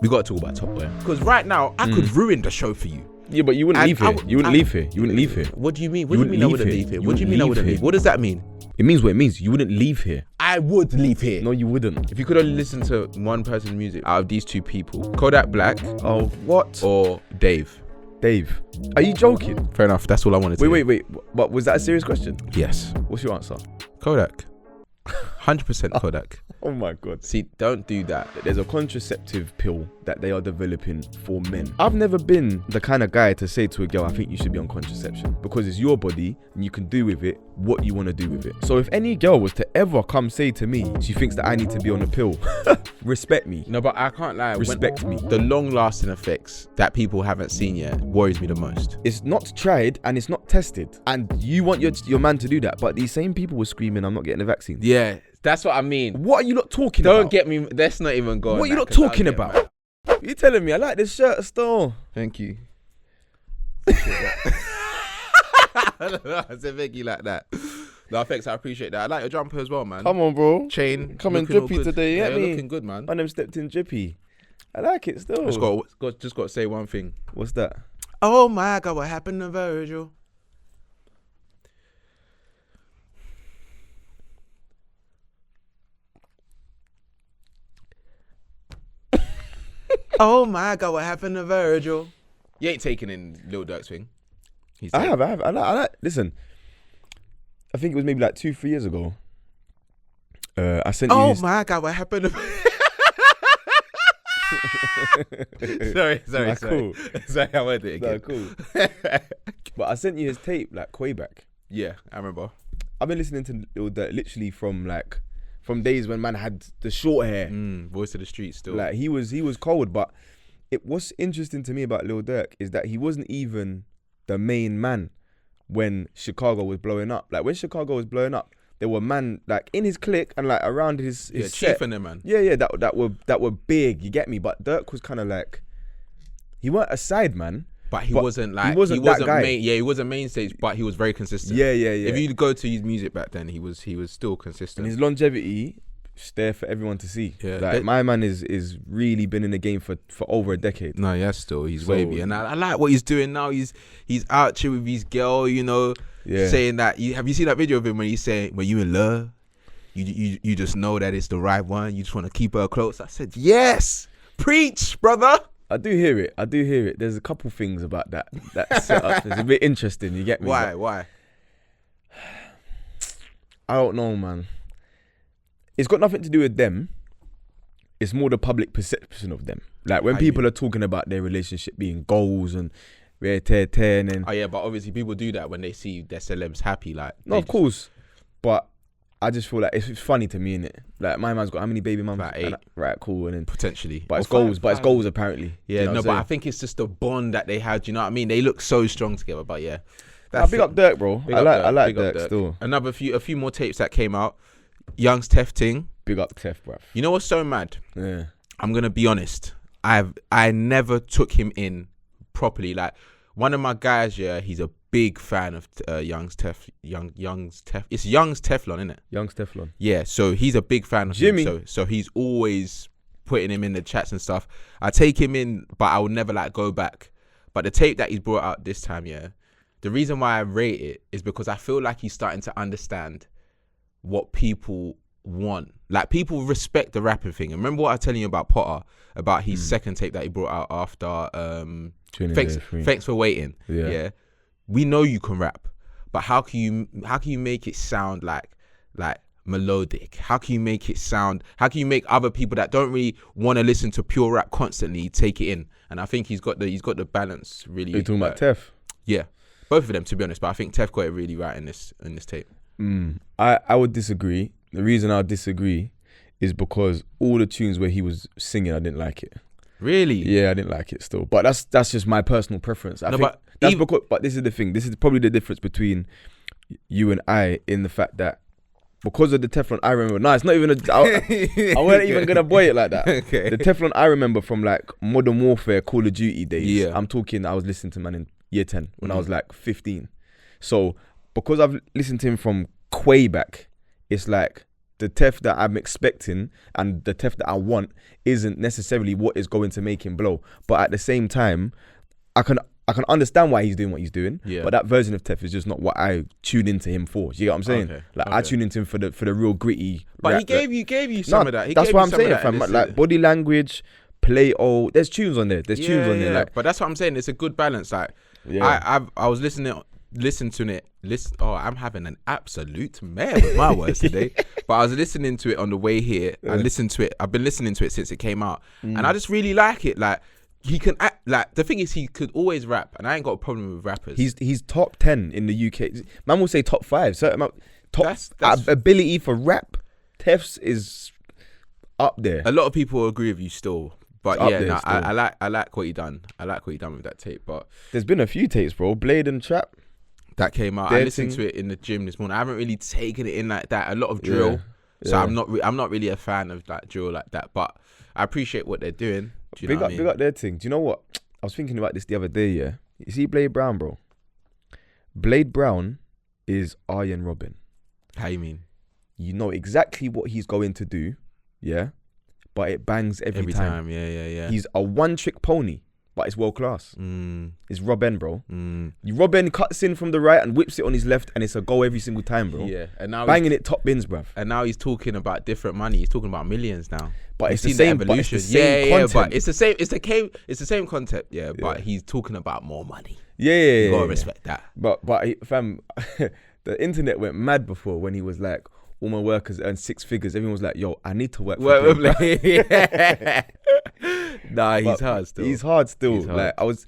We got to talk about Top Boy. Because right now, I could ruin the show for you. Yeah, but you wouldn't leave here. You wouldn't leave here. You wouldn't leave here. What do you mean? What do you mean I wouldn't leave here? What do you mean I wouldn't leave? What does that mean? It means what it means. You wouldn't leave here. I would leave here. No, you wouldn't. If you could only listen to one person's music out of these two people, Kodak Black Oh, what? or Dave. Dave, are you joking? Fair enough. That's all I wanted to hear. Wait. But was that a serious question? Yes. What's your answer? Kodak. 100% Kodak. Oh my God. See, don't do that. There's a contraceptive pill that they are developing for men. I've never been the kind of guy to say to a girl, I think you should be on contraception, because it's your body and you can do with it what you want to do with it. So if any girl was to ever come say to me she thinks that I need to be on a pill, respect me. No, but I can't lie. Respect me. The long-lasting effects that people haven't seen yet worries me the most. It's not tried and it's not tested. And you want your man to do that, but these same people were screaming, I'm not getting the vaccine. Yeah, that's what I mean. What are you not talking about? Don't get me. Let's not even go. What are you not talking about? You telling me I like this shirt still? Thank you. I said thank you like that. No, thanks. I appreciate that. I like your jumper as well, man. Come on, bro. Chain. Coming looking all drippy good. today, Yeah, get me? looking good, man. And them stepped in drippy. I like it still. Just got to say one thing. What's that? Oh my God, what happened to Virgil? Oh my God, what happened to Virgil? You ain't taking in Lil Durk's thing. I have. I like. Listen, I think it was maybe like 2-3 years ago. I sent you. Oh my God, what happened to? sorry. Cool. Sorry, I went it again. Cool. But I sent you his tape like way back. Yeah, I remember. I've been listening to Lil Durk literally from days when man had the short hair. Voice of the street still. Like he was cold, but what's interesting to me about Lil Durk is that he wasn't even the main man when Chicago was blowing up. Like when Chicago was blowing up, there were man like in his clique and like around his Chief set. and them, man. Yeah, that were big. You get me? But Durk was kind of like, he weren't a side man. But he wasn't that guy. He wasn't main stage, but he was very consistent. Yeah. If you go to his music back then, he was still consistent. And his longevity, it's there for everyone to see. Yeah, like my man is really been in the game for over a decade. No, yeah, still he's wavy, and I like what he's doing now. He's out here with his girl, saying that. Have you seen that video of him when he's saying, "When you in love, you just know that it's the right one. You just want to keep her close." I said, "Yes, preach, brother." I do hear it. There's a couple things about that setup. It's a bit interesting. You get me? Why? I don't know, man. It's got nothing to do with them. It's more the public perception of them. Like when people are talking about their relationship being goals and and oh yeah, but obviously people do that when they see their celebs happy. Like of course, but I just feel like it's funny to me, innit? Like my man's got how many baby mums? About 8. Right, cool, and then potentially. But it's goals. But it's goals apparently. Yeah, you know but I think it's just the bond that they had. You know what I mean? They look so strong together. But yeah, big up Durk, bro. I like Durk still. A few more tapes that came out. Young's Tef thing. Big up Tef, bruv. You know what's so mad? Yeah. I'm gonna be honest. I never took him in properly. Like one of my guys, yeah, he's a big fan of Young's Tef. Young's Tef. It's Young's Teflon, isn't it? Young's Teflon. Yeah. So he's a big fan of Jimmy. him. So he's always putting him in the chats and stuff. I take him in, but I will never like go back. But the tape that he's brought out this time, yeah, the reason why I rate it is because I feel like he's starting to understand what people want. Like people respect the rapping thing. And remember what I was telling you about Potter, about his second tape that he brought out after Thanks for Waiting. Yeah. We know you can rap, but how can you make it sound like melodic? How can you make other people that don't really want to listen to pure rap constantly take it in? And I think he's got the balance really. Are you talking about Tef? Yeah. Both of them, to be honest, but I think Tef got it really right in this tape. I would disagree. The reason I disagree is because all the tunes where he was singing, I didn't like it. Really? Yeah, I didn't like it still. But that's just my personal preference. But this is the thing. This is probably the difference between you and I in the fact that because of the Teflon I remember. No, it's not even I wasn't even gonna boy it like that. Okay. The Teflon I remember from like Modern Warfare, Call of Duty days. Yeah. I'm talking, I was listening to man in year 10 when I was like 15. So because I've listened to him from way back, it's like the Tef that I'm expecting and the Tef that I want isn't necessarily what is going to make him blow. But at the same time, I can understand why he's doing what he's doing. Yeah. But that version of Tef is just not what I tune into him for. Do you get what I'm saying? Okay. I tune into him for the real gritty. But rap he gave you some of that. That's what I'm saying, fam. Like body language, there's tunes on there. There's tunes on there. Like, but that's what I'm saying. It's a good balance. Like, I was listening to it. I'm having an absolute mare with my words today. But I was listening to it on the way here. I listened to it. I've been listening to it since it came out, and I just really like it. Like, he can act. Like, the thing is, he could always rap, and I ain't got a problem with rappers. He's top 10 in the UK. Man will say top 5. Certain top ability for rap. Tef's is up there. A lot of people agree with you still. But still. I like what he done. I like what he done with that tape. But there's been a few tapes, bro. Blade and Trap. That came out. I listened to it in the gym this morning. I haven't really taken it in like that. A lot of drill. So I'm not really a fan of like drill like that. But I appreciate what they're doing. Do you know what I mean? Big up their thing. Do you know what? I was thinking about this the other day, yeah. You see Blade Brown, bro? Blade Brown is Arjen Robin. How you mean? You know exactly what he's going to do, yeah? But it bangs every time. Yeah. He's a one-trick pony, but it's world class. It's Robin, bro. Robin cuts in from the right and whips it on his left, and it's a goal every single time, bro. Yeah, and now banging it top bins, bruv. And now he's talking about different money. He's talking about millions now. But it's the same evolution. But it's the same. It's the same concept. Yeah, but he's talking about more money. Yeah. You gotta respect that. But fam, the internet went mad before when he was like, all my workers earn 6 figures. Everyone was like, yo, I need to work for Blade. Nah, he's hard still. He's hard still. Like, I was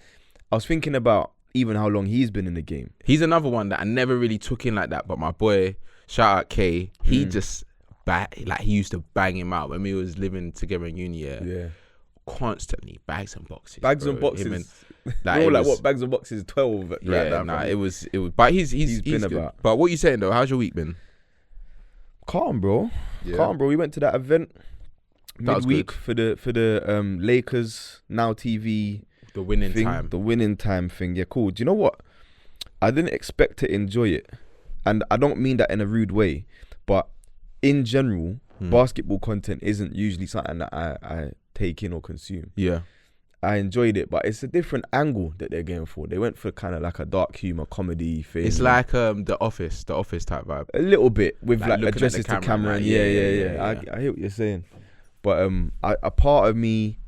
thinking about even how long he's been in the game. He's another one that I never really took in like that. But my boy, shout out K, he just he used to bang him out when we was living together in uni. Yeah. Constantly bags and boxes. Bags and boxes. What bags and boxes? 12. It was. But he's been good. About. But what you saying though? How's your week been? Calm, bro. Calm, bro. We went to that event midweek for the Lakers Now TV. The winning thing, time. The winning time thing. Yeah, cool. Do you know what? I didn't expect to enjoy it, and I don't mean that in a rude way, but in general, basketball content isn't usually something that I take in or consume. Yeah. I enjoyed it, but it's a different angle that they're going for. They went for kind of like a dark humor comedy thing. It's like the office type vibe. A little bit with like addresses to camera. Yeah. I hear what you're saying, but a part of me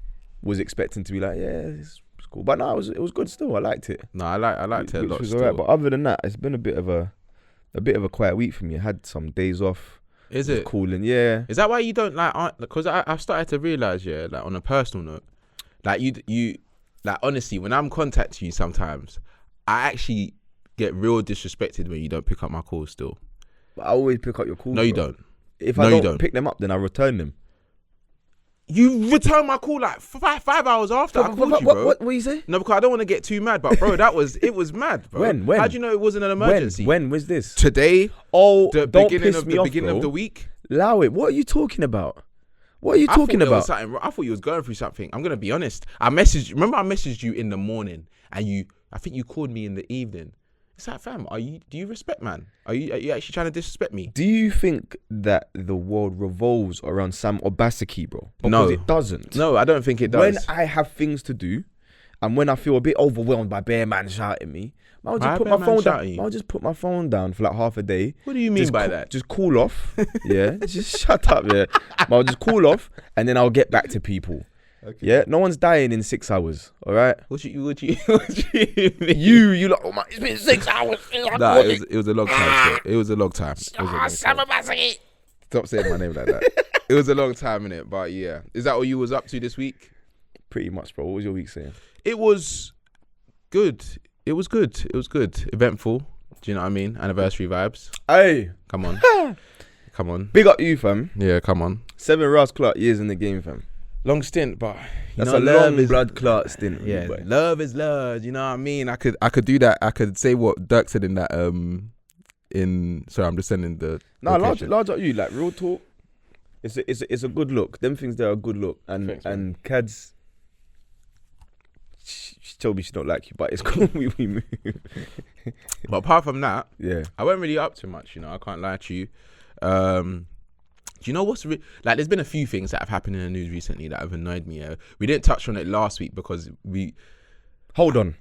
was expecting to be like, it's cool, but no, it was good still. I liked it. No, I liked it a lot. Was alright, but other than that, it's been a bit of a quiet week for me. I had some days off. Is it cooling? Yeah. Is that why you don't like? Because I've started to realize, like on a personal note. Like you, like honestly, when I'm contacting you, sometimes I actually get real disrespected when you don't pick up my calls. Still, but I always pick up your calls. No, you don't. If I don't pick them up, then I return them. You return my call like 5 hours after I called you, bro. What you say? No, because I don't want to get too mad, but bro, it was mad, bro. When? How do you know it wasn't an emergency? When was this? Today. Oh, the don't beginning piss of me the off, beginning bro. of the week. Allow it. What are you talking about? What are you talking about? I thought you was going through something. I'm gonna be honest. I messaged you in the morning, and I think you called me in the evening. It's like, fam, do you respect, man? Are you actually trying to disrespect me? Do you think that the world revolves around Sam Obaseki, bro? Because no, it doesn't. No, I don't think it does. When I have things to do, and when I feel a bit overwhelmed by bare man shouting me, I'll just put my phone down. I'll just put my phone down for like half a day. What do you mean by that? Just cool off. Yeah, just shut up. Yeah, I'll just cool off, and then I'll get back to people. Okay. Yeah, no one's dying in 6 hours. All right. What you mean? You like, oh my, it's been 6 hours. Nah, it was a long time. It was a long time. Stop saying my name like that. It was a long time, innit? But yeah, is that all you was up to this week? Pretty much, bro. What was your week saying? It was good. It was good. Eventful. Do you know what I mean? Anniversary vibes. Hey, come on. Come on. Big up you, fam. Yeah, come on. 7 Ross Clark years in the game, fam. Long stint, but that's a long blood clot stint. Yeah, love is love. You know what I mean? I could do that. I could say what Dirk said in that. Sorry, I'm just sending the. No, large up you. Like real talk. It's a good look. Them things there are a good look. And thanks, and Cads. She told me she don't like you, but it's cool. we move. But apart from that, yeah, I wasn't really up to much. You know, I can't lie to you. Do you know what's like? There's been a few things that have happened in the news recently that have annoyed me. We didn't touch on it last week because we. Hold on,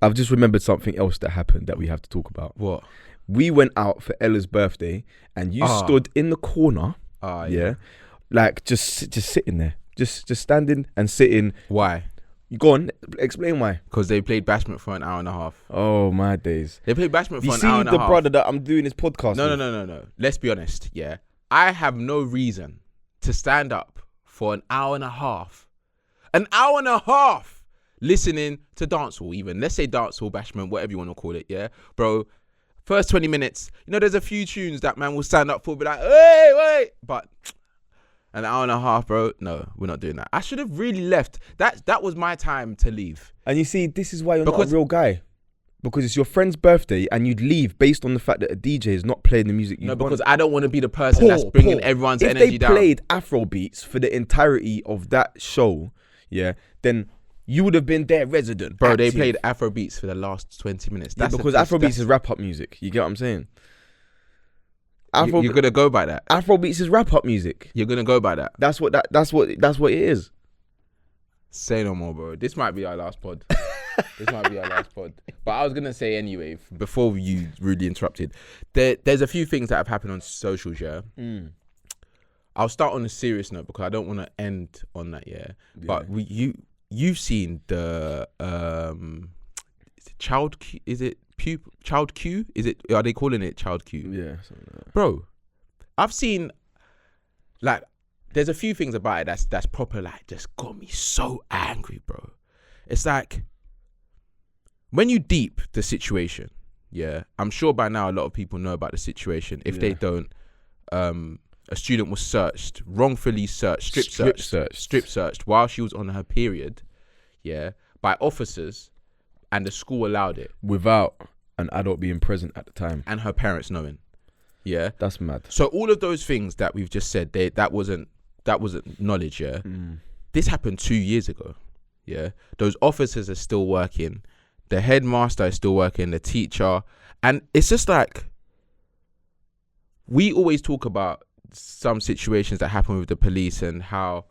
I've just remembered something else that happened that we have to talk about. What? We went out for Ella's birthday, and you stood in the corner. Yeah, like just sitting there, just standing and sitting. Why? You go on, explain why. Because they played Bashment for an hour and a half. Oh my days! They played Bashment for you an hour and a half. see the brother that I'm doing this podcast with? No. Let's be honest. Yeah, I have no reason to stand up for an hour and a half. An hour and a half listening to dancehall, even. Let's say dancehall, Bashment, whatever you want to call it. Yeah, bro. First 20 minutes, you know, there's a few tunes that man will stand up for, be like, hey, wait, but an hour and a half, bro. No, we're not doing that. I should have really left. That was my time to leave. And you see, this is why you're not a real guy. Because it's your friend's birthday and you'd leave based on the fact that a DJ is not playing the music you want. No, because I don't want to be the person that's bringing everyone's energy down. If they played Afro beats for the entirety of that show, yeah, then you would have been their resident. Bro, active. They played Afro beats for the last 20 minutes. That's because Afro beats is wrap-up music. You get what I'm saying? You're going to go by that. Afro beats is wrap-up music. You're going to go by that. That's what it is. Say no more, bro. This might be our last pod. But I was going to say anyway, before you rudely interrupted, there's a few things that have happened on socials, yeah? I'll start on a serious note because I don't want to end on that, yeah? But you've seen the child Q, is it child Q? Are they calling it child Q? Yeah, something like that. Bro, I've seen like there's a few things about it that's proper like just got me so angry, bro. It's like when you deep the situation, yeah, I'm sure by now a lot of people know about the situation. If they don't, a student was wrongfully searched, strip searched while she was on her period, yeah, by officers, and the school allowed it. Without an adult being present at the time. And her parents knowing. Yeah. That's mad. So all of those things that we've just said, that wasn't knowledge, yeah. This happened 2 years ago, yeah. Those officers are still working. The headmaster is still working, the teacher. And it's just like, we always talk about some situations that happen with the police and how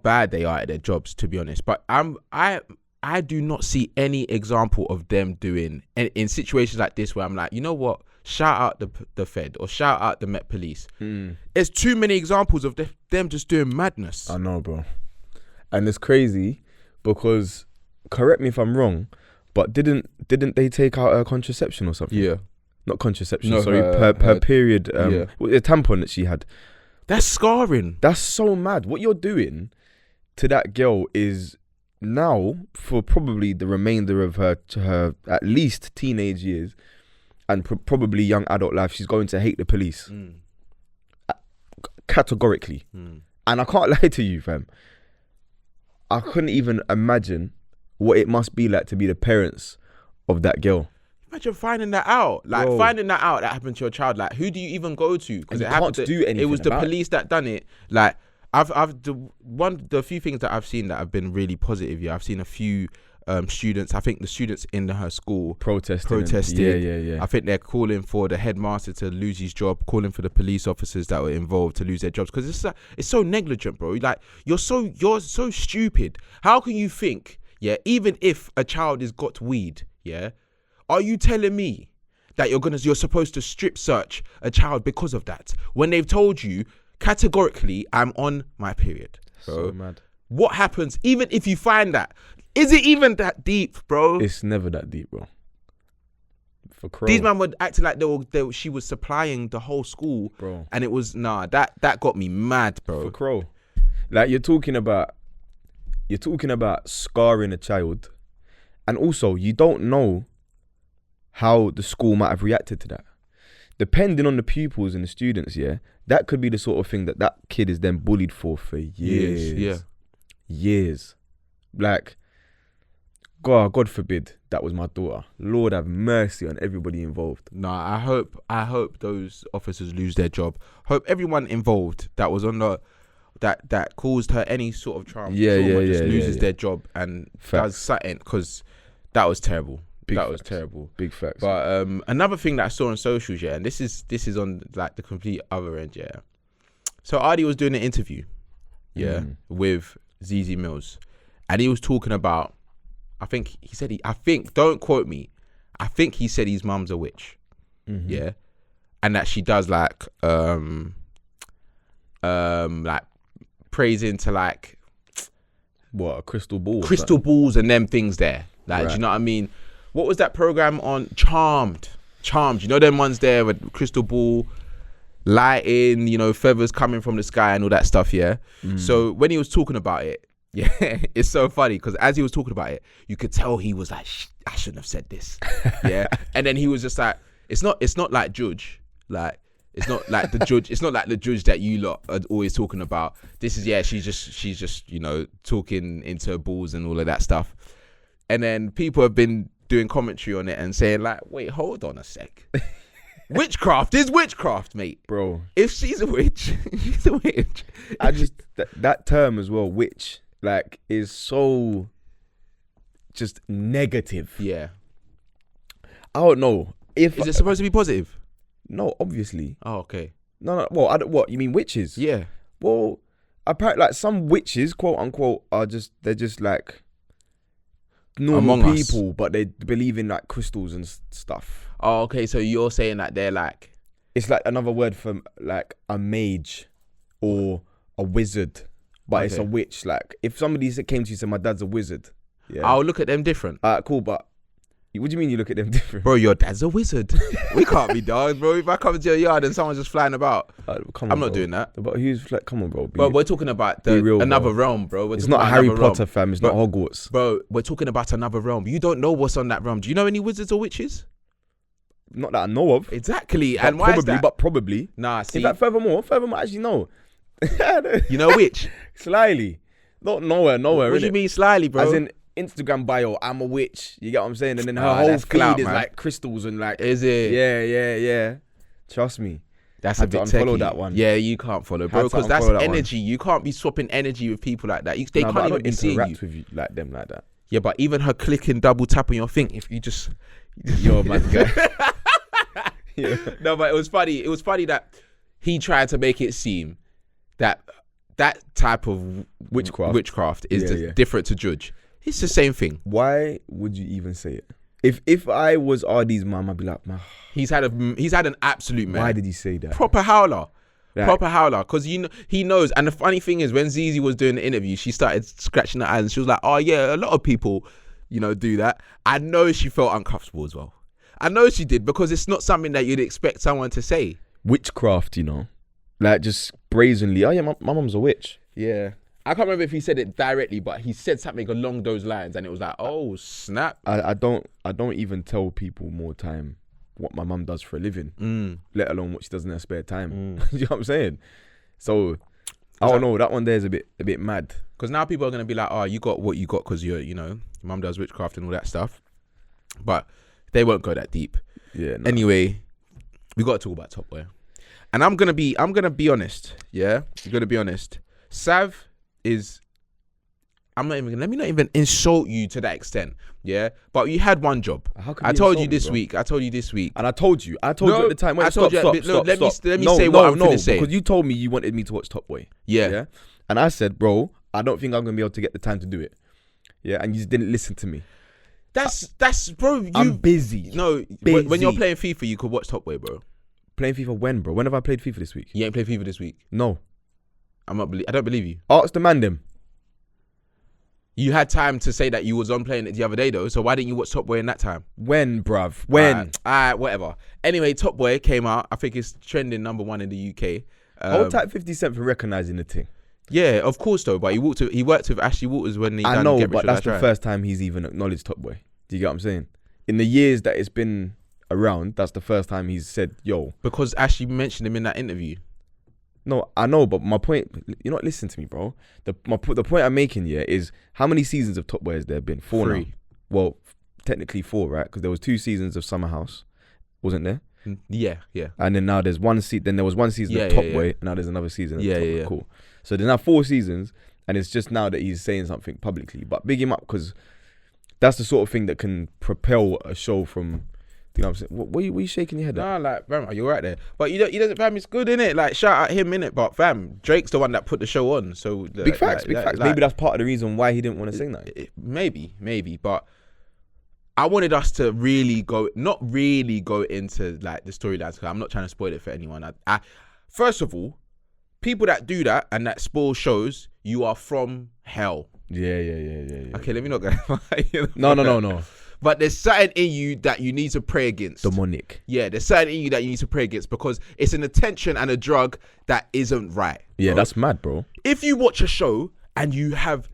bad they are at their jobs, to be honest. But I do not see any example of them doing in situations like this where I'm like, you know what? Shout out the Fed or shout out the Met Police. There's too many examples of them just doing madness. I know, bro. And it's crazy because, correct me if I'm wrong, but didn't they take out her contraception or something? Yeah. Not contraception, sorry, her period, the tampon that she had. That's scarring. That's so mad. What you're doing to that girl is now, for probably the remainder of her at least teenage years and probably young adult life, she's going to hate the police. Categorically. And I can't lie to you, fam. I couldn't even imagine what it must be like to be the parents of that girl. Imagine finding that out. Like, bro, finding that out that happened to your child. Like, who do you even go to? Because it was the police that done it. Like, the few things that I've seen that have been really positive. Yeah, I've seen a few students. I think the students in her school protesting. Yeah. I think they're calling for the headmaster to lose his job, calling for the police officers that were involved to lose their jobs. Because it's so negligent, bro. Like, you're so stupid. How can you think? Yeah, even if a child has got weed, yeah. Are you telling me that you're supposed to strip search a child because of that when they've told you categorically I'm on my period, bro? So mad. What happens even if you find that? Is it even that deep, bro? It's never that deep, bro. For Crow. These men were acting like she was supplying the whole school, bro, and it was that got me mad, bro. For Crow, like you're talking about scarring a child, and also you don't know how the school might have reacted to that. Depending on the pupils and the students, yeah, that could be the sort of thing that kid is then bullied for years. Yeah. Years. Like, God forbid that was my daughter. Lord have mercy on everybody involved. Nah, I hope those officers lose their job. Hope everyone involved that was on that caused her any sort of trauma loses their job and does something, because that was terrible. Was terrible. Big facts. But another thing that I saw on socials, yeah, and this is on like the complete other end, yeah. So Ardy was doing an interview, with ZZ Mills, and he was talking about. I think he said don't quote me. I think he said his mum's a witch. Yeah, and that she does like prays into like what, a crystal ball? Crystal balls and them things there. Like, do you know what I mean? What was that program on? Charmed. You know them ones there with crystal ball, lighting, you know, feathers coming from the sky and all that stuff, yeah? So when he was talking about it, yeah, it's so funny because as he was talking about it, you could tell he was like, I shouldn't have said this. Yeah. And then he was just like, it's not like Judge. Like, it's not like the Judge. It's not like the Judge that you lot are always talking about. This is, she's just, you know, talking into balls and all of that stuff. And then people have been doing commentary on it and saying like, wait, hold on a sec. Witchcraft is witchcraft, mate. Bro. If she's a witch, she's a witch. I just, that term as well, witch, like, is so just negative. Yeah. I don't know. Is it supposed to be positive? No, obviously. Oh, okay. No. Well, what? You mean witches? Yeah. Well, apparently, like, some witches, quote unquote, they're just like normal Among people, us. but they believe in like crystals and stuff. Oh, okay. So you're saying that they're like, it's like another word for like a mage or a wizard, but it's a witch. Like, if somebody came to you and said, my dad's a wizard, yeah, I'll look at them different. Cool, but what do you mean you look at them different? Bro, your dad's a wizard. We can't be dogs, bro. If I come to your yard and someone's just flying about, I'm not doing that. But who's like, come on, bro. But we're talking about another realm, bro. It's not Harry Potter, fam. It's not Hogwarts. Bro, we're talking about another realm. You don't know what's on that realm. Do you know any wizards or witches? Not that I know of. Exactly. But and why is that? But probably. Nah, see. In fact, furthermore, actually, no. You know which? Slyly. Not nowhere. What do you mean slyly, bro? As in Instagram bio, I'm a witch. You get what I'm saying? And then her whole feed clout, is man. like crystals and like. Is it? Yeah. Trust me. That's Had a bit to unfollow techie. that one. Yeah, you can't follow, bro, because that's energy. You can't be swapping energy with people like that. They can't even be seeing you. Interact with you like them like that. Yeah, but even her clicking double tap on your thing, if you just you're a mad guy. Yeah. No, but it was funny that he tried to make it seem that type of witchcraft is different to Judge. It's the same thing. Why would you even say it? If I was Ardy's mum, I'd be like, he's had an absolute man. Why did he say that? Proper howler. Because he knows. And the funny thing is, when Zizi was doing the interview, she started scratching her eyes and she was like, oh yeah, a lot of people, you know, do that. I know she felt uncomfortable as well. I know she did, because it's not something that you'd expect someone to say. Witchcraft, you know, like just brazenly. Oh yeah, my mum's a witch. Yeah. I can't remember if he said it directly, but he said something along those lines, and it was like, oh snap. I don't even tell people more time what my mum does for a living, let alone what she does in her spare time. You know what I'm saying? So I don't know. That one there is a bit mad. Because now people are gonna be like, oh, you got what you got because your mum does witchcraft and all that stuff, but they won't go that deep. Yeah. No. Anyway, we got to talk about Top Boy, and I'm gonna be honest. Yeah, I'm gonna be honest. Sav is. Let me not even insult you to that extent. Yeah, but you had one job. I told you this week. And I told you you at the time. Wait, stop. Let me say what I'm going to say. Because you told me you wanted me to watch Top Boy. Yeah. And I said, bro, I don't think I'm going to be able to get the time to do it. Yeah. And you just didn't listen to me. That's bro. I'm busy. No, busy. When you're playing FIFA, you could watch Top Boy, bro. Playing FIFA when, bro? When have I played FIFA this week? You ain't played FIFA this week. No. I don't believe you. Ask the mandem. You had time to say that you was on playing it the other day though, so why didn't you watch Top Boy in that time? When, bruv? When? Alright, whatever. Anyway, Top Boy came out. I think it's trending number 1 in the UK. Hold tight 50 Cent for recognising the thing. Yeah, of course though, but he worked with Ashley Waters when he I know, but that's the first time he's even acknowledged Top Boy. Do you get what I'm saying? In the years that it's been around, that's the first time he's said, yo. Because Ashley mentioned him in that interview. No, I know, but my point, you're not listening to me, bro. The point I'm making here is, how many seasons of Top Boy has there been? 4 3. Now. Well, technically 4, right? Because there was 2 seasons of Summer House, wasn't there? Yeah. And then now there's then there was 1 season of Top Boy, and now there's another season of Top Boy. Cool. So there's now 4 seasons, and it's just now that he's saying something publicly. But big him up, because that's the sort of thing that can propel a show from You know what I'm saying? What are you shaking your head at? Nah, like, fam, you're right there. But you don't, fam, it's good, innit? Like, shout out him, innit? But, fam, Drake's the one that put the show on. So Big facts. Maybe that's part of the reason why he didn't want to sing that. Maybe. But I wanted us to not really go into, like, the storylines, because I'm not trying to spoil it for anyone. First of all, people that do that and that spoil shows, you are from hell. Yeah. Okay, let me not go. No. But there's something in you that you need to pray against. Demonic. Yeah, there's something in you that you need to pray against, because it's an attention and a drug that isn't right. Yeah, bro. that's mad, bro. If you watch a show and you have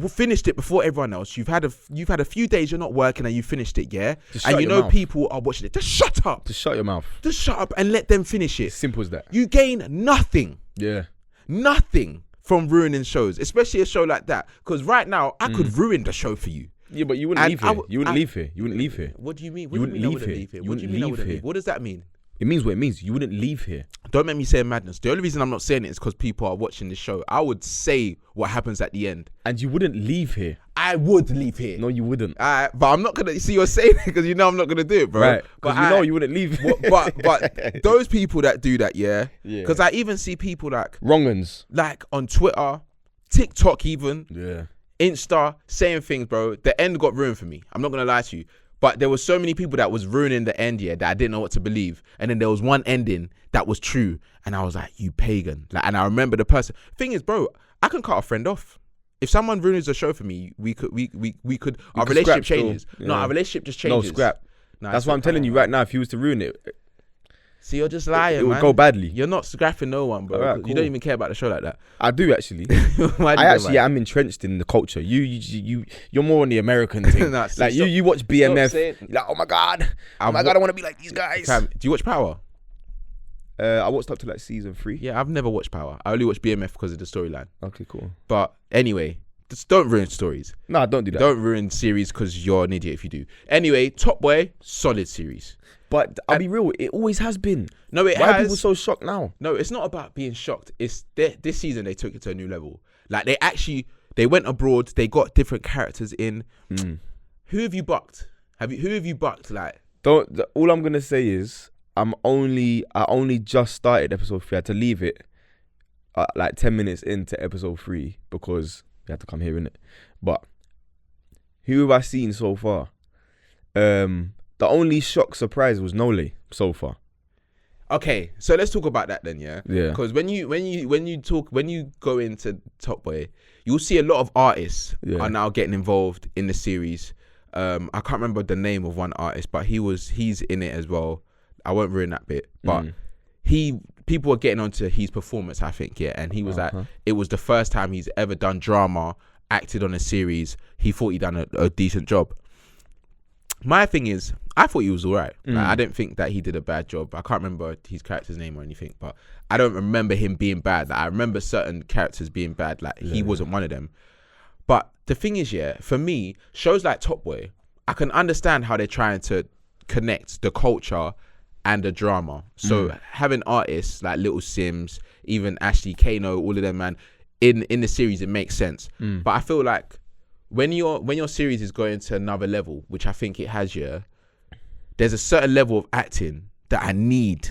finished it before everyone else, you've had a few days you're not working and you finished it, yeah? And you know people are watching it. Just shut up. Just shut your mouth. Just shut up and let them finish it. Simple as that. You gain nothing. Yeah. Nothing from ruining shows, especially a show like that. Because right now, I could ruin the show for you. Yeah, but you wouldn't leave here. You wouldn't leave here. What do you mean? You wouldn't leave here. What do you mean I wouldn't leave? What does that mean? It means what it means. You wouldn't leave here. Don't make me say madness. The only reason I'm not saying it is because people are watching the show. I would say what happens at the end. And you wouldn't leave here. I would leave here. No, you wouldn't. But I'm not going to... See, you're saying it because you know I'm not going to do it, bro. Right. Because you wouldn't leave. But those people that do that, yeah? Because I even see people like... Wrong-uns. Like on Twitter, TikTok even. Yeah. Insta, saying things, bro. The end got ruined for me. I'm not going to lie to you. But there were so many people that was ruining the end, yeah, that I didn't know what to believe. And then there was one ending that was true. And I was like, you pagan. Like, and I remember the person. Thing is, bro, I can cut a friend off. If someone ruins a show for me, we could our relationship changes. Yeah. No, our relationship just changes. No, scrap. That's why I'm telling you right now, if you was to ruin it. See, you're just lying, man. It would go badly. You're not scrapping no one, bro. Right, cool. You don't even care about the show like that. I do, actually. I am entrenched in the culture. You're more on the American thing. Nah, like, you watch BMF. You're like, oh my God, I want to be like these guys. Do you watch Power? I watched up to like season 3. Yeah, I've never watched Power. I only watch BMF because of the storyline. Okay, cool. But anyway, just don't ruin stories. Nah, don't do that. Don't ruin series because you're an idiot if you do. Anyway, Top Boy, solid series. But I'll be real, it always has been. No, it has. Why are people so shocked now? No, it's not about being shocked. It's this season they took it to a new level. Like they went abroad. They got different characters in. Who have you bucked? Who have you bucked? Like, all I'm gonna say is I only just started episode 3. I had to leave it like 10 minutes into episode 3 because we had to come here, innit? But who have I seen so far? The only shock surprise was Nole so far. Okay, so let's talk about that then, yeah. Yeah. Because when you go into Top Boy, you'll see a lot of artists are now getting involved in the series. I can't remember the name of one artist, but he's in it as well. I won't ruin that bit, but people were getting onto his performance, I think, yeah. And he was like, it was the first time he's ever done drama, acted on a series. He thought he'd done a decent job. My thing is, I thought he was all right. Like, I didn't think that he did a bad job. I can't remember his character's name or anything, but I don't remember him being bad. Like, I remember certain characters being bad. Like, he wasn't one of them. But the thing is, yeah, for me, shows like Top Boy, I can understand how they're trying to connect the culture and the drama. So having artists like Little Sims, even Ashley Kano, all of them, man, in the series, it makes sense. But I feel like when your series is going to another level, which I think it has, yeah, there's a certain level of acting that I need.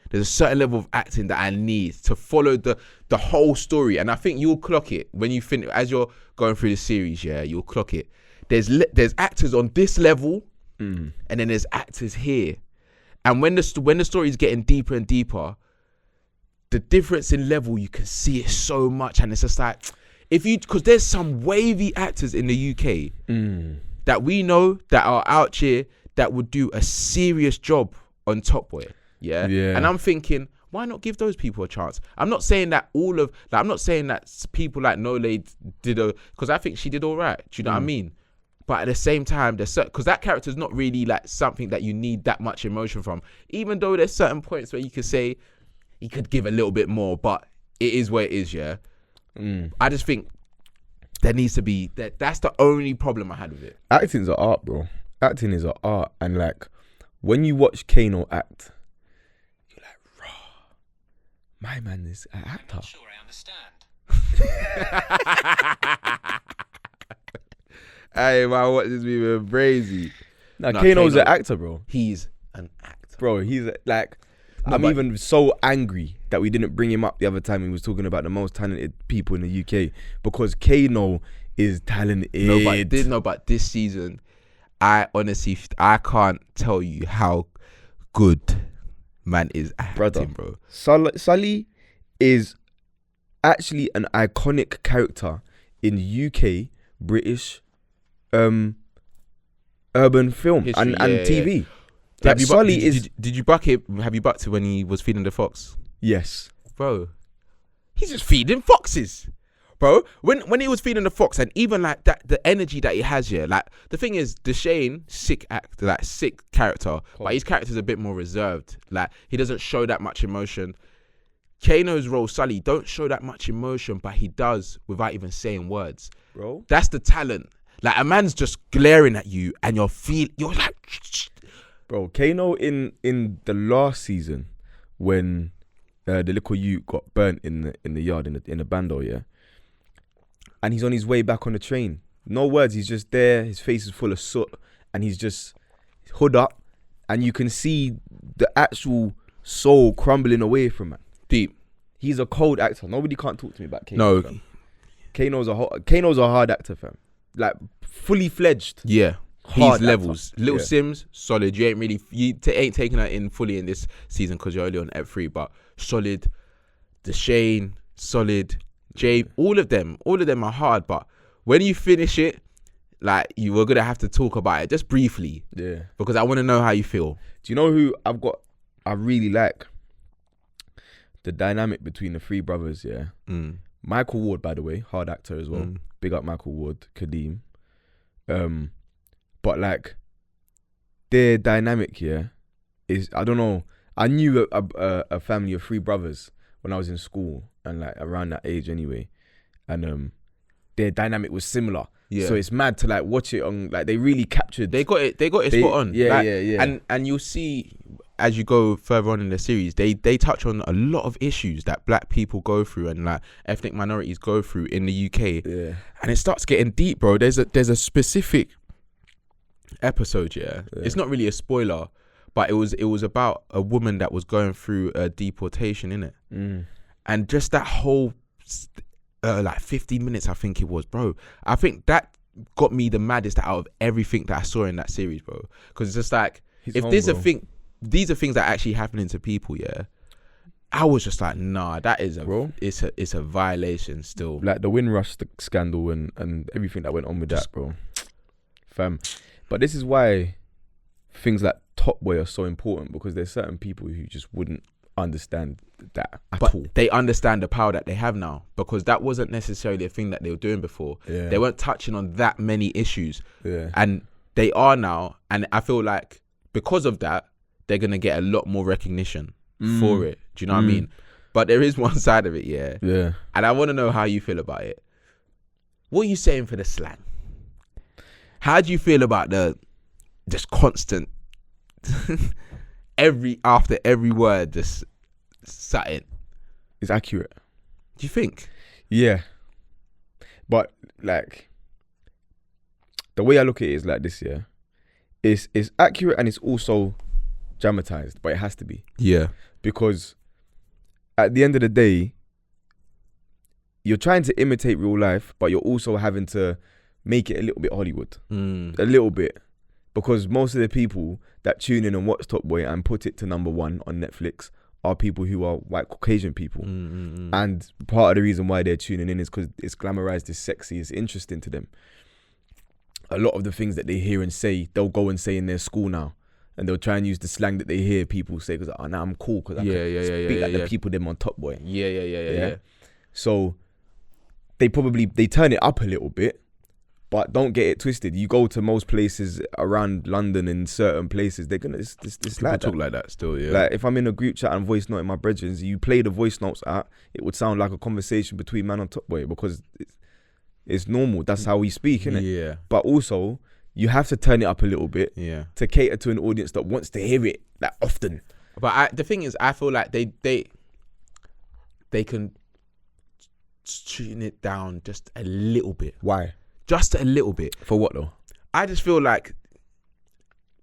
There's a certain level of acting that I need to follow the whole story. And I think you'll clock it when you finish, as you're going through the series, yeah, you'll clock it. There's actors on this level, and then there's actors here. And when the story is getting deeper and deeper, the difference in level, you can see it so much. And it's just like, because there's some wavy actors in the UK that we know that are out here that would do a serious job on Top Boy. Yeah. And I'm thinking, why not give those people a chance? I'm not saying that I'm not saying that people like Nole because I think she did all right. Do you know what I mean? But at the same time, because that character is not really like something that you need that much emotion from, even though there's certain points where you could say he could give a little bit more, but it is where it is, yeah. I just think there needs to be that's the only problem I had with it. Acting's an art, bro. Acting is an art, and like when you watch Kano act, you're like, raw. My man is an actor. I'm not sure I understand. Hey man, what this be brazy? Nah, Kano's an actor, bro. He's an actor, bro. He's like, No, I'm but- even so angry that we didn't bring him up the other time he was talking about the most talented people in the UK, because Kano is talented. But this season, I honestly, I can't tell you how good man is acting, bro. Sully is actually an iconic character in UK British urban film History, and TV. Like, Sully is. Did you buck it? Have you bucked it when he was feeding the fox? Yes, Bro. He's just feeding foxes, bro. When he was feeding the fox, and even like that, the energy that he has here. Like the thing is, Deshane, sick character, but his character's a bit more reserved. Like he doesn't show that much emotion. Kano's role, Sully, don't show that much emotion, but he does without even saying words. bro. That's the talent. Like a man's just glaring at you, and you're like, Bro, Kano in the last season when the little youth got burnt in the yard in the bando, yeah, and he's on his way back on the train. No words. He's just there. His face is full of soot, and he's just hood up, and you can see the actual soul crumbling away from him. deep. He's a cold actor. Nobody can't talk to me about Kano. No, Fam. Kano's a hard actor, fam. Like fully fledged. yeah. Hard He's levels. actor. Little Yeah. Sims, solid. You ain't really, ain't taking that in fully in this season because you're only on Ep.3, but solid. Deshane, solid. Jay, all of them are hard, but when you finish it, like you were gonna have to talk about it just briefly. Yeah. Because I want to know how you feel. Do you know who I really like? The dynamic between the three brothers, yeah. Michael Ward, by the way, hard actor as well. Big up Michael Ward, Kadeem. But like their dynamic, yeah, is, I don't know. I knew a family of three brothers when I was in school and like around that age anyway, and their dynamic was similar. Yeah. So it's mad to like watch it on, like they really captured. They got it spot on. Yeah, like, yeah. And you'll see as you go further on in the series, they touch on a lot of issues that black people go through and like ethnic minorities go through in the UK. Yeah. And it starts getting deep, bro. There's a specific episode, yeah. It's not really a spoiler, but it was about a woman that was going through a deportation, innit? And just that whole like 15 minutes, I think it was, bro. I think that got me the maddest out of everything that I saw in that series, bro. Because it's just like, these are things that are actually happening to people, yeah. I was just like, nah, that is it's a violation still. Like the Windrush scandal and everything that went on with that, bro. Fam. But this is why things like Top Boy are so important, because there's certain people who just wouldn't understand that at all. They understand the power that they have now, because that wasn't necessarily a thing that they were doing before. Yeah. They weren't touching on that many issues. Yeah. And they are now, and I feel like because of that, they're going to get a lot more recognition for it. Do you know what I mean? But there is one side of it, yeah. Yeah. And I want to know how you feel about it. What are you saying for the slang? How do you feel about the just constant after every word just something? It's accurate. Do you think? Yeah. But like the way I look at it is like this, yeah. It's accurate and it's also dramatized, but it has to be. Yeah. Because at the end of the day, you're trying to imitate real life, but you're also having to make it a little bit Hollywood. A little bit. Because most of the people that tune in and watch Top Boy and put it to number 1 on Netflix are people who are white Caucasian people. And part of the reason why they're tuning in is because it's glamorized, it's sexy, it's interesting to them. A lot of the things that they hear and say, they'll go and say in their school now. And they'll try and use the slang that they hear people say, because now I'm cool because I can speak like the people them on Top Boy. Yeah. So they turn it up a little bit, but don't get it twisted. You go to most places around London, in certain places, they're gonna it's like talk that. like that still, yeah. Like if I'm in a group chat and voice note in my brethren, you play the voice notes out, it would sound like a conversation between man on Top Boy, because it's normal. That's how we speak, innit? Yeah. But also, you have to turn it up a little bit, Yeah. to cater to an audience that wants to hear it like often. But the thing is, I feel like they can tune it down just a little bit. Why? Just a little bit. For what though? I just feel like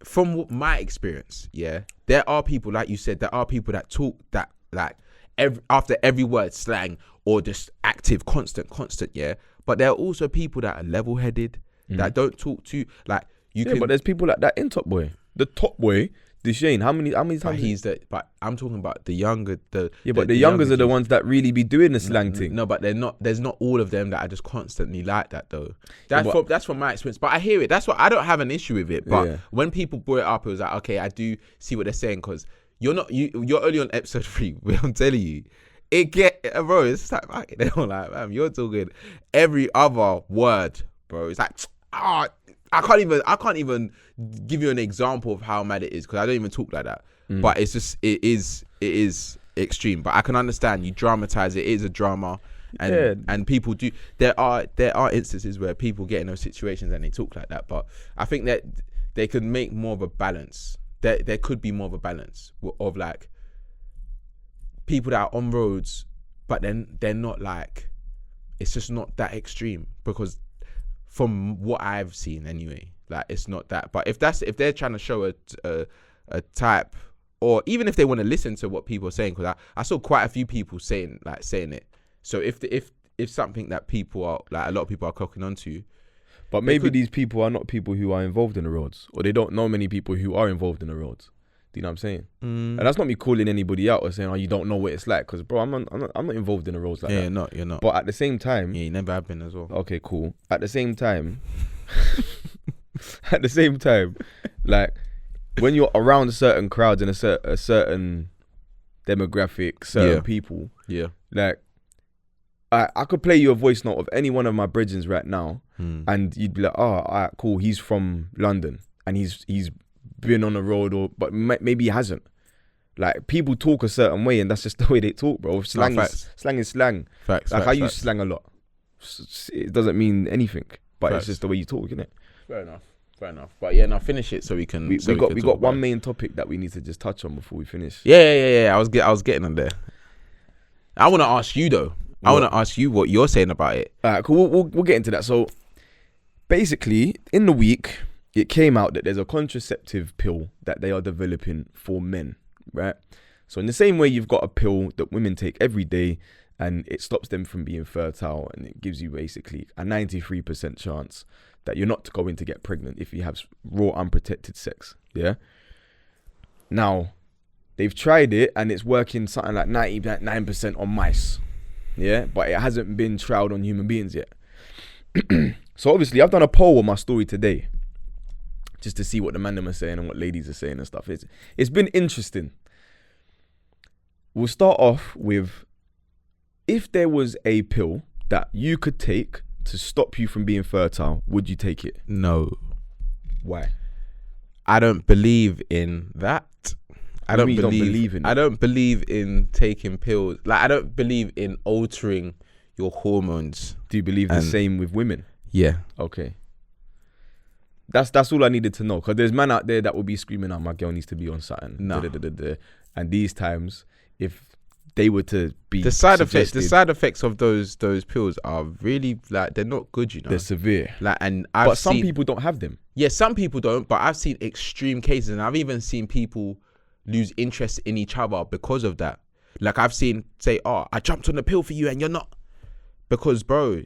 from my experience, yeah, there are people, like you said, there are people that talk that like after every word slang or just active, constant, yeah. But there are also people that are level-headed that don't talk to like you. Yeah, but there's people like that in Top Boy, the Top Boy. Deshane, how many times? But I'm talking about the younger. But the youngers are the ones that really be doing the slang thing. No, but they're not. There's not all of them that are just constantly like that though. That's from my experience. But I hear it. That's what I don't have an issue with it. But when people brought it up, it was like, okay, I do see what they're saying because you're only on episode 3. I'm telling you, bro. It's like they don't like, man. You're talking every other word, bro. It's like I can't even give you an example of how mad it is because I don't even talk like that. But it's just it is extreme. But I can understand you dramatize it. It is a drama, and people do. There are instances where people get in those situations and they talk like that. But I think that they could make more of a balance. There could be more of a balance of like people that are on roads, but then they're not like. It's just not that extreme because. From what I've seen anyway, like it's not that. But if they're trying to show a type, or even if they want to listen to what people are saying, because I saw quite a few people saying it. So if something that people are like a lot of people are clocking onto, but maybe these people are not people who are involved in the roads, or they don't know many people who are involved in the roads. Do you know what I'm saying? And that's not me calling anybody out or saying, "Oh, you don't know what it's like," because bro, I'm not involved in the roads like that. Yeah, you're not. But at the same time, yeah, you never have been as well. Okay, cool. At the same time, like when you're around certain crowds and a certain demographic, certain people, like I could play you a voice note of any one of my bridgins right now, and you'd be like, "Oh, all right, cool. He's from London, and he's been on the road, but maybe he hasn't." Like people talk a certain way, and that's just the way they talk, bro. Slang is slang. Facts. Like I use slang a lot. It doesn't mean anything, but it's just the way you talk, isn't it? Fair enough. But yeah, now finish it so we can. We got one main topic that we need to just touch on before we finish. Yeah. I was getting on there. I want to ask you though. I want to ask you what you're saying about it. All right, cool. We'll get into that. So basically, in the week, it came out that there's a contraceptive pill that they are developing for men, right? So in the same way you've got a pill that women take every day and it stops them from being fertile and it gives you basically a 93% chance that you're not going to get pregnant if you have raw unprotected sex, yeah? Now, they've tried it and it's working something like 99% on mice, yeah? But it hasn't been trialed on human beings yet. So obviously I've done a poll on my story today just to see what the mandem are saying and what ladies are saying and stuff. It's been interesting. We'll start off with, if there was a pill that you could take to stop you from being fertile, would you take it? No. Why? I don't believe in that. I don't believe in it. I don't believe in taking pills. Like I don't believe in altering your hormones. Do you believe the same with women? Yeah. Okay. That's all I needed to know, because there's men out there that will be screaming out, my girl needs to be on something. No. And these times, if they were to be the side effects of those pills are really like they're not good, you know. They're severe. Like, and but some people don't have them. Yeah, some people don't. But I've seen extreme cases, and I've even seen people lose interest in each other because of that. Like I've seen say, "Oh, I jumped on the pill for you, and you're not," because bro,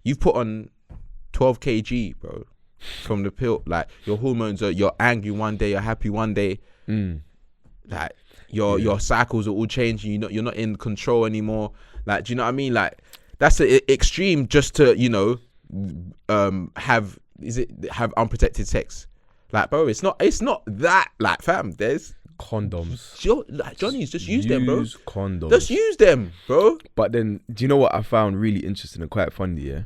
you've put on 12 kg, bro. From the pill, like your hormones you're angry one day, you're happy one day, like your cycles are all changing. You're not in control anymore. Like, do you know what I mean? Like that's extreme just to have unprotected sex. Like, bro, it's not that. Like, fam, there's condoms. Like Johnny's just use them, bro. Condoms. Just use them, bro. But then, do you know what I found really interesting and quite funny? Yeah.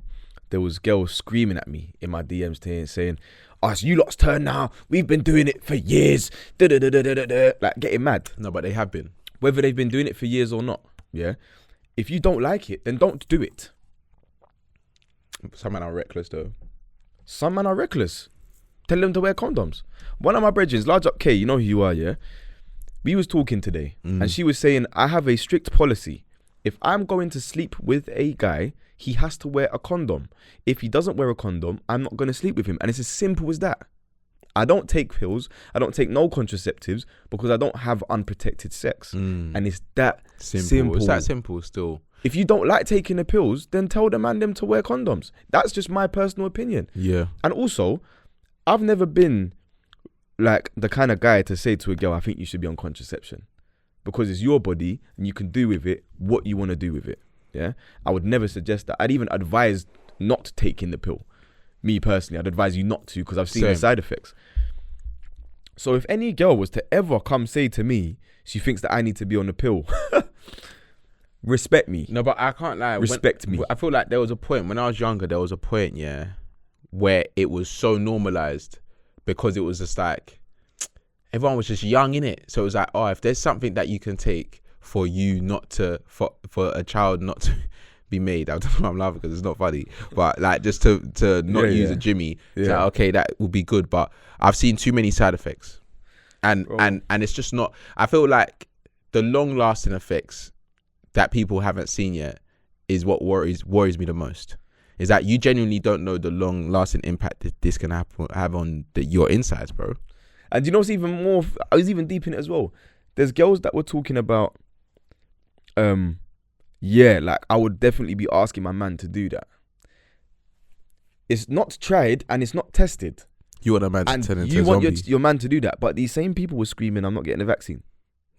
There was girls screaming at me in my DMs saying, "Oh, it's you lot's turn now. We've been doing it for years." Like getting mad. No, but they have been. Whether they've been doing it for years or not, yeah. If you don't like it, then don't do it. Some men are reckless though. Some men are reckless. Tell them to wear condoms. One of my brethren, Large Up K, you know who you are, yeah? We was talking today and she was saying, I have a strict policy. If I'm going to sleep with a guy, he has to wear a condom. If he doesn't wear a condom, I'm not going to sleep with him. And it's as simple as that. I don't take pills. I don't take no contraceptives because I don't have unprotected sex. And it's that simple. It's that simple still. If you don't like taking the pills, then tell the man them to wear condoms. That's just my personal opinion. Yeah. And also, I've never been like the kind of guy to say to a girl, I think you should be on contraception. Because it's your body and you can do with it what you want to do with it. Yeah. I would never suggest that. I'd even advise not taking the pill. Me personally, I'd advise you not to because I've seen the side effects. So if any girl was to ever come say to me, she thinks that I need to be on the pill, respect me. No, but I can't lie. Respect me. I feel like there was a point when I was younger, yeah, where it was so normalized because it was just like, everyone was just young in it. So it was like, oh, if there's something that you can take for you not to, for a child not to be made. I don't know why I'm laughing because it's not funny. But like just to not use a Jimmy. Yeah. Like, okay, that would be good. But I've seen too many side effects. And it's just not, I feel like the long lasting effects that people haven't seen yet is what worries me the most. Is that you genuinely don't know the long lasting impact that this can have on your insides, bro. And you know what's even more, I was even deep in it as well. There's girls that were talking about, like I would definitely be asking my man to do that. It's not tried and it's not tested. You want a man to turn into a zombie. You want your man to do that, but these same people were screaming, I'm not getting the vaccine.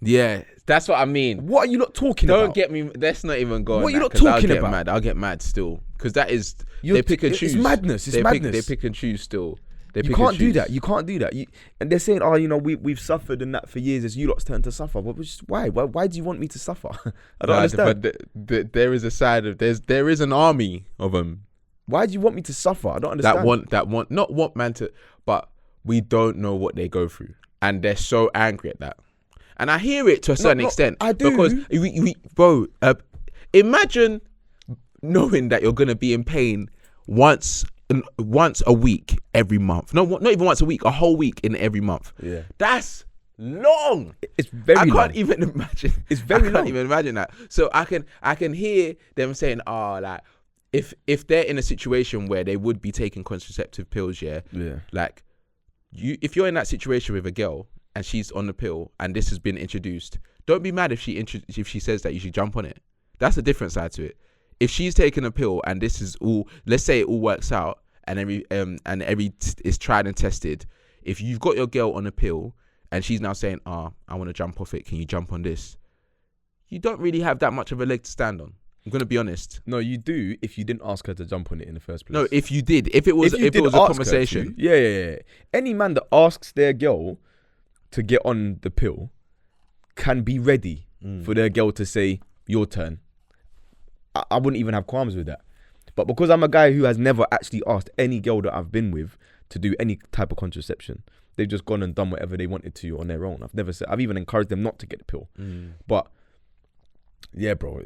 Yeah, that's what I mean. What are you not talking about? Don't get me, let's not even go on What are you that, not talking about? I'll get mad still. Because that is, they pick and choose. It's madness, They pick and choose still. You can't do that. And they're saying, oh, you know, we've suffered and that for years. It's you lot's turn to suffer. Why? Why do you want me to suffer? I don't understand. But there is a side of there is an army of them. Why do you want me to suffer? I don't understand. Not want man to, but we don't know what they go through, and they're so angry at that. And I hear it to a certain extent. I do because imagine knowing that you're gonna be in pain once a week every month. No, not even once a week, a whole week in every month. Yeah, that's long. It's very long. I can't even imagine. It's very long. I can't even imagine that. So I can hear them saying, oh, like if they're in a situation where they would be taking contraceptive pills, like if you're in that situation with a girl and she's on the pill and this has been introduced, don't be mad if she says that you should jump on it. That's a different side to it. If she's taking a pill and this is all, let's say it all works out and every is tried and tested. If you've got your girl on a pill and she's now saying, I want to jump off it, can you jump on this? You don't really have that much of a leg to stand on. I'm going to be honest. No, you do if you didn't ask her to jump on it in the first place. No, if you did. If it was a conversation. Yeah. Any man that asks their girl to get on the pill can be ready for their girl to say, your turn. I wouldn't even have qualms with that. But because I'm a guy who has never actually asked any girl that I've been with to do any type of contraception, they've just gone and done whatever they wanted to on their own. I've even encouraged them not to get the pill. But yeah, bro,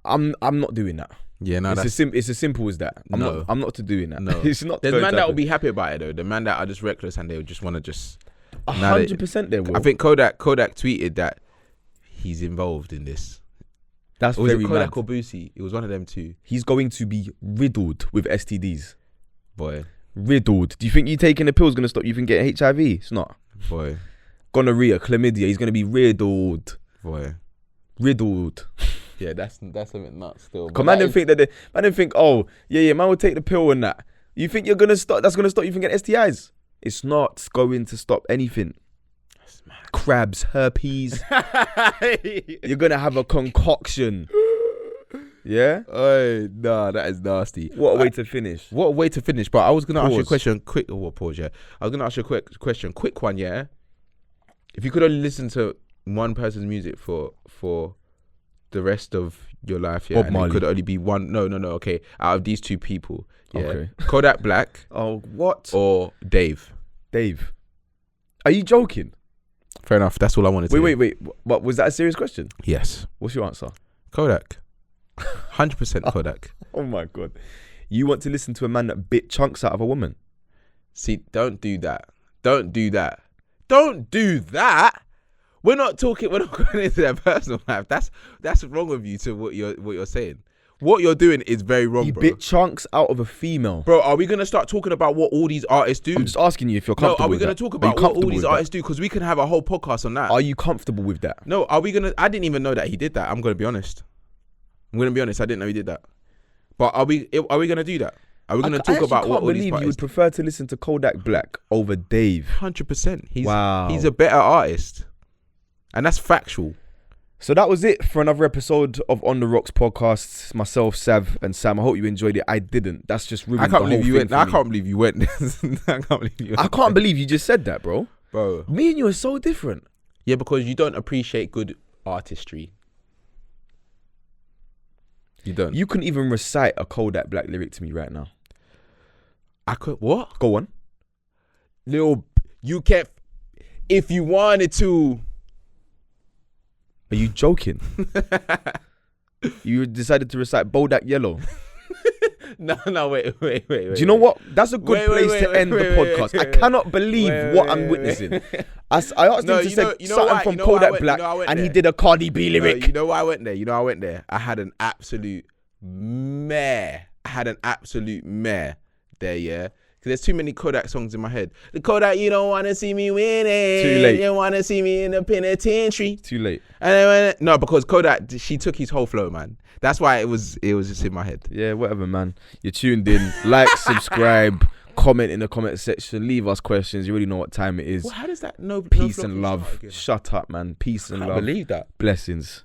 I'm not doing that. Yeah, no, it's as simple as that. I'm not doing that. No, it's not. There's man that will be happy about it though. The man that are just reckless and they would just want to just 100%. They will. I think Kodak tweeted that he's involved in this. That's very mad. Kodak or Boosie? It was one of them two. He's going to be riddled with STDs. Boy, riddled. Do you think you taking the pill is going to stop you from getting HIV? It's not. Boy, gonorrhea, chlamydia. He's going to be riddled. Boy. Riddled. Yeah, that's a bit nuts still. Cause man didn't think, oh yeah, man will take the pill and that. You think you're gonna stop? That's gonna stop you from getting STIs? It's not going to stop anything. That's mad. Crabs, herpes. You're gonna have a concoction. Yeah. Oh no, that is nasty. What a way to finish. What a way to finish. But I was gonna ask you a question. Quick. Oh, pause. Yeah. I was gonna ask you a quick question. Quick one. Yeah. If you could only listen to one person's music for the rest of your life, yeah, and it could only be one. No. Okay, out of these two people, yeah, okay. Kodak Black. Oh, what? Or Dave. Are you joking? Fair enough. That's all I wanted to. Wait. What was that a serious question? Yes. What's your answer? Kodak. 100% Kodak. Oh my god. You want to listen to a man that bit chunks out of a woman? See, don't do that. Don't do that. We're not going into their personal life. That's wrong of you to what you're saying. What you're doing is very wrong, He bro. bit chunks out of a female. Bro, are we gonna start talking about what all these artists do? I'm just asking you if you're No, comfortable are we with gonna that. talk Are you about what all comfortable these with artists do? Because we can have a whole podcast on that. Are you comfortable with that? No, are we gonna? I didn't even know that he did that. I'm gonna be honest. I didn't know he did that. But are we gonna do that? Are we gonna talk about what all these I can't believe you artists would prefer to listen to Kodak Black over Dave. 100%. Wow. He's a better artist, and that's factual. So that was it for another episode of On the Rocks podcast. Myself, Sav, and Sam. I hope you enjoyed it. I didn't. That's just ruined I can't the believe whole you thing went. for I me. can't believe you went. I can't believe you. I can't believe you just said that, bro. Bro. Me and you are so different. Yeah, because you don't appreciate good artistry. You don't. You couldn't even recite a Kodak Black lyric to me right now. I could. What? Go on. You can't. If you wanted to. Are you joking? You decided to recite Bodak Yellow. No, wait. Do you know what? That's a good place to end the podcast. I cannot believe what I'm witnessing. I asked him to say something from Kodak Black, and he did a Cardi B lyric. You know why I went there? I had an absolute mare. There, yeah. Because there's too many Kodak songs in my head. The Kodak, you don't want to see me winning. Too late. You want to see me in the penitentiary. Too late. And then no, because Kodak, she took his whole flow, man. That's why it was just in my head. Yeah, whatever, man. You're tuned in. Like, subscribe, comment in the comment section. Leave us questions. You already know what time it is. Well, how does that no Peace no and flock love. again? Shut up, man. Peace and I love. can't believe that. Blessings.